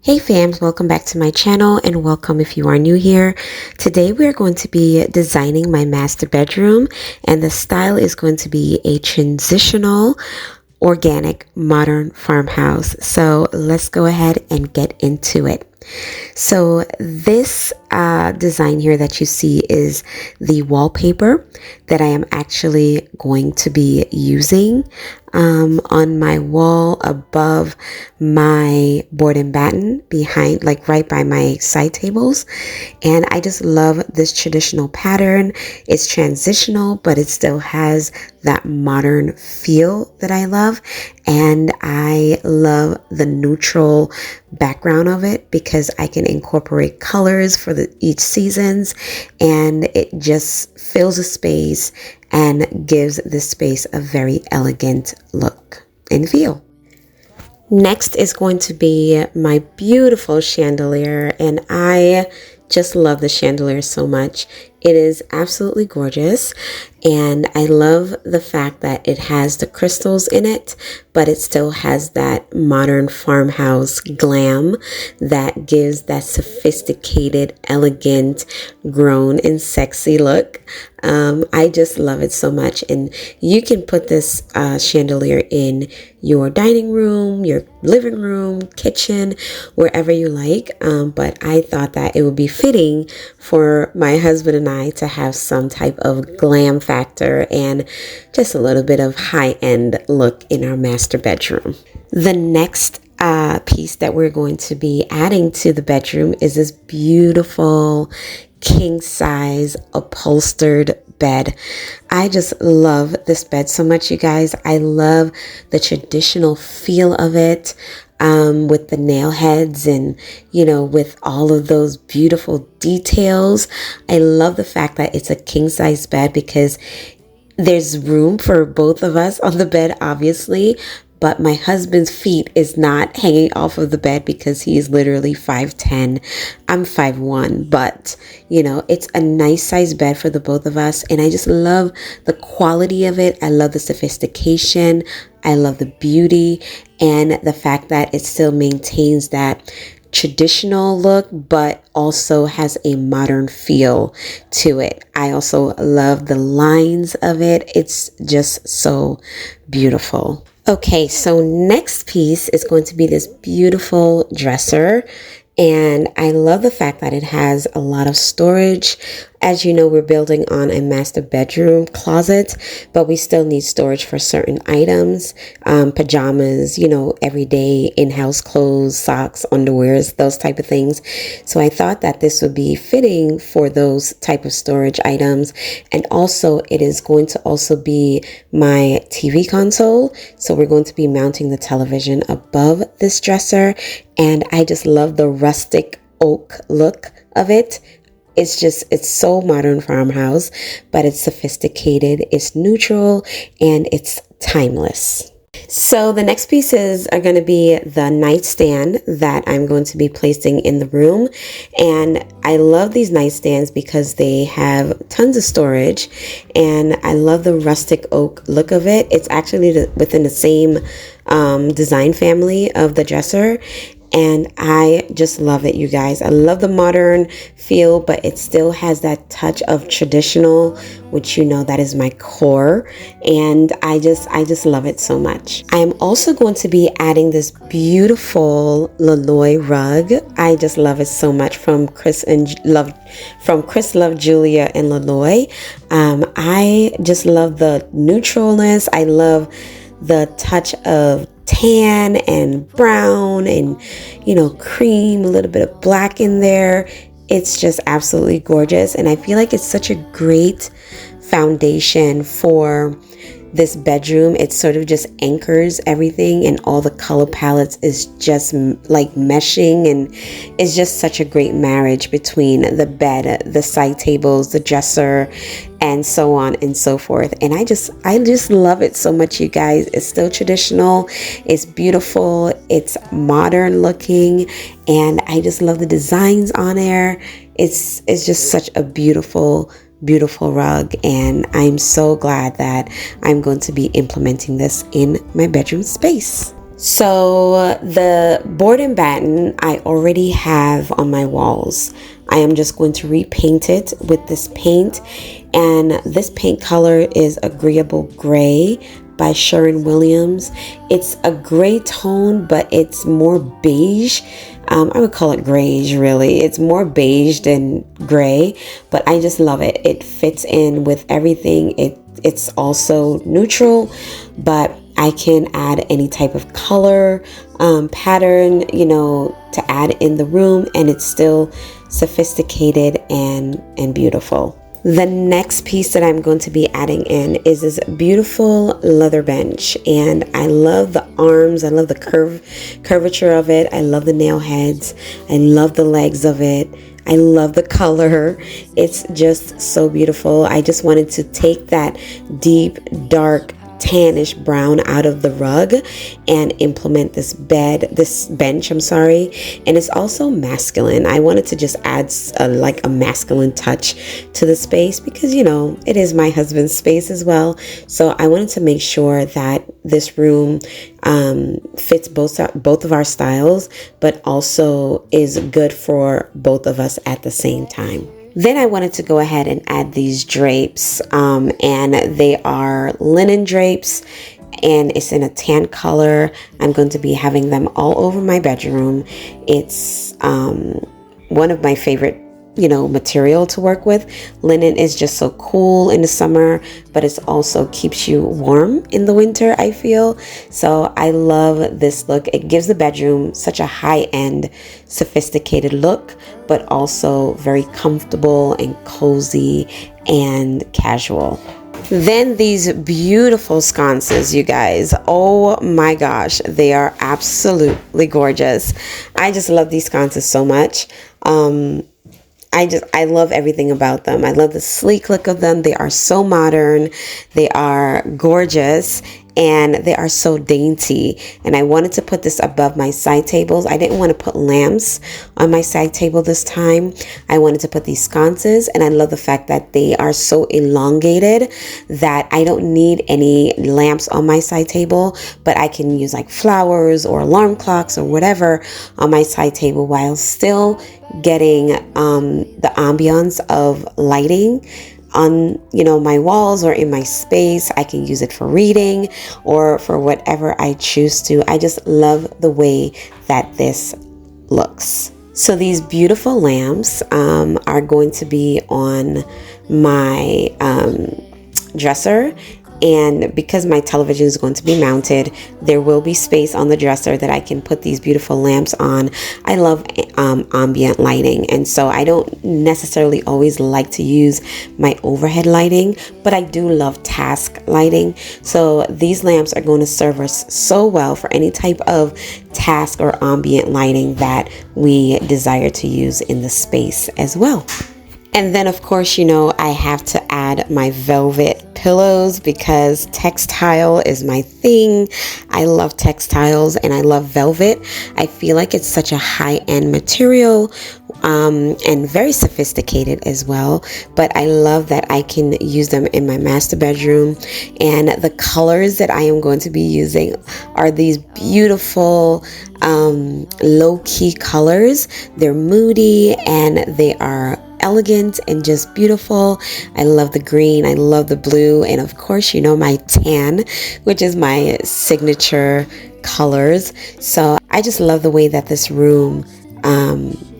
Hey fams, welcome back to my channel and welcome if you are new here. Today we are going to be designing my master bedroom and the style is going to be a transitional, organic, modern farmhouse. So let's go ahead and get into it. So this design here that you see is the wallpaper that I am actually going to be using on my wall above my board and batten behind, like right by my side tables. And I just love this traditional pattern. It's transitional, but it still has that modern feel that I love. And I love the neutral background of it because I can incorporate colors for each seasons, and it just fills a space and gives this space a very elegant look and feel. Next is going to be my beautiful chandelier, and I just love the chandelier so much. It is absolutely gorgeous, and I love the fact that it has the crystals in it, but it still has that modern farmhouse glam that gives that sophisticated, elegant, grown and sexy look. I just love it so much, and you can put this chandelier in your dining room, your living room, kitchen, wherever you like, but I thought that it would be fitting for my husband and I to have some type of glam factor and just a little bit of high-end look in our master bedroom. The next piece that we're going to be adding to the bedroom is this beautiful king size upholstered bed. I just love this bed so much, you guys. I love the traditional feel of it, with the nail heads and, with all of those beautiful details. I love the fact that it's a king size bed because there's room for both of us on the bed, obviously, but my husband's feet is not hanging off of the bed because he is literally 5'10". I'm 5'1", but it's a nice size bed for the both of us. And I just love the quality of it. I love the sophistication. I love the beauty and the fact that it still maintains that traditional look, but also has a modern feel to it. I also love the lines of it. It's just so beautiful. Okay, so next piece is going to be this beautiful dresser. And I love the fact that it has a lot of storage. As you know, we're building on a master bedroom closet, but we still need storage for certain items, pajamas, everyday in-house clothes, socks, underwears, those type of things. So I thought that this would be fitting for those type of storage items. And also it is going to also be my TV console. So we're going to be mounting the television above this dresser. And I just love the rustic oak look of it. It's so modern farmhouse, but it's sophisticated, it's neutral, and it's timeless. So the next pieces are going to be the nightstand that I'm going to be placing in the room. And I love these nightstands because they have tons of storage, and I love the rustic oak look of it. It's actually within the same design family of the dresser. And I just love it, you guys. I love the modern feel, but it still has that touch of traditional, which that is my core. And I just love it so much. I am also going to be adding this beautiful Laloy rug. I just love it so much from Chris Love Julia and Laloy. I just love the neutralness. I love the touch of tan and brown and cream, a little bit of black in there. It's just absolutely gorgeous, and I feel like it's such a great foundation for this bedroom. It sort of just anchors everything, and all the color palettes is just like meshing, and it's just such a great marriage between the bed, the side tables, the dresser, and so on and so forth. And I just love it so much, you guys. It's still traditional, it's beautiful, it's modern looking, and I just love the designs on there. It's just such a beautiful rug, and I'm so glad that I'm going to be implementing this in my bedroom space. So the board and batten I already have on my walls. I am just going to repaint it with this paint, and this paint color is Agreeable Gray by Sherwin-Williams. It's a gray tone, but it's more beige. I would call it grayish, really. It's more beige than gray, but I just love it. It fits in with everything. It's also neutral, but I can add any type of color, pattern, you know, to add in the room, and it's still sophisticated and beautiful. The next piece that I'm going to be adding in is this beautiful leather bench, and I love the arms. I love the curvature of it. I love the nail heads. I love the legs of it. I love the color. It's just so beautiful. I just wanted to take that deep, dark, tannish brown out of the rug and implement this bench, I'm sorry. And it's also masculine. I wanted to just add like a masculine touch to the space because, you know, it is my husband's space as well. So I wanted to make sure that this room fits both of our styles, but also is good for both of us at the same time. Then I wanted to go ahead and add these drapes, and they are linen drapes, and it's in a tan color. I'm going to be having them all over my bedroom. It's one of my favorite, you know, material to work with. Linen is just so cool in the summer, but it also keeps you warm in the winter, I feel. So I love this look. It gives the bedroom such a high-end, sophisticated look, but also very comfortable and cozy and casual. Then these beautiful sconces, you guys. Oh my gosh, they are absolutely gorgeous. I just love these sconces so much. I love everything about them. I love the sleek look of them. They are so modern. They are gorgeous. And they are so dainty. And I wanted to put this above my side tables. I didn't want to put lamps on my side table this time. I wanted to put these sconces. And I love the fact that they are so elongated that I don't need any lamps on my side table, but I can use like flowers or alarm clocks or whatever on my side table while still getting the ambiance of lighting on, you know, my walls or in my space. I can use it for reading or for whatever I choose to. I just love the way that this looks. So these beautiful lamps are going to be on my dresser. And because my television is going to be mounted, there will be space on the dresser that I can put these beautiful lamps on. I love ambient lighting, and so I don't necessarily always like to use my overhead lighting, but I do love task lighting. So these lamps are going to serve us so well for any type of task or ambient lighting that we desire to use in the space as well. And then, of course, you know, I have to add my velvet pillows because textile is my thing. I love textiles and I love velvet. I feel like it's such a high-end material and very sophisticated as well. But I love that I can use them in my master bedroom. And the colors that I am going to be using are these beautiful low-key colors. They're moody and they are elegant and just beautiful. I love the green, I love the blue, and of course, you know, my tan, which is my signature colors. So I just love the way that this room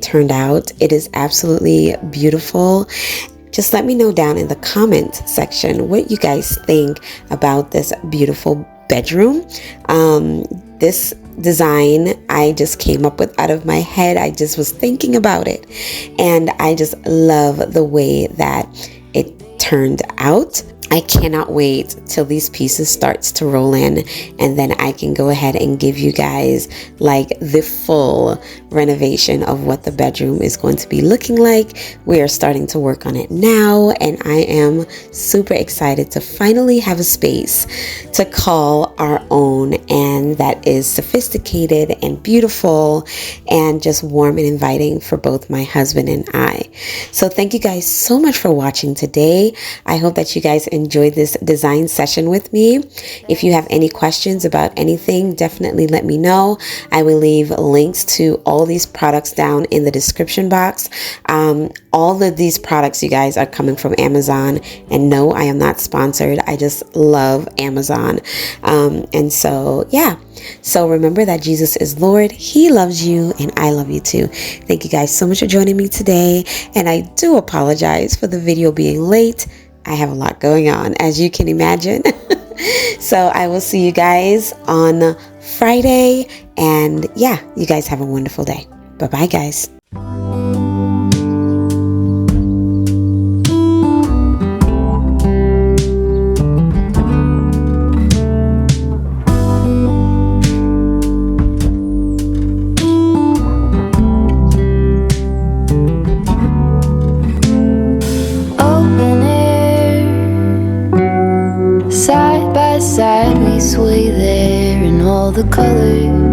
turned out. It is absolutely beautiful. Just let me know down in the comment section what you guys think about this beautiful bedroom. This design I just came up with out of my head. I just was thinking about it, and I just love the way that it turned out. I cannot wait till these pieces starts to roll in, and then I can go ahead and give you guys like the full renovation of what the bedroom is going to be looking like. We are starting to work on it now, and I am super excited to finally have a space to call our own, and that is sophisticated and beautiful and just warm and inviting for both my husband and I. So thank you guys so much for watching today. I hope that you guys enjoyed this design session with me. If you have any questions about anything, definitely let me know. I will leave links to all these products down in the description box. All of these products, you guys, are coming from Amazon. And no, I am not sponsored. I just love Amazon. And so, yeah. So remember that Jesus is Lord. He loves you and I love you too. Thank you guys so much for joining me today. And I do apologize for the video being late. I have a lot going on, as you can imagine. So I will see you guys on Friday. And yeah, you guys have a wonderful day. Bye-bye, guys. Side by side we sway there in all the colors.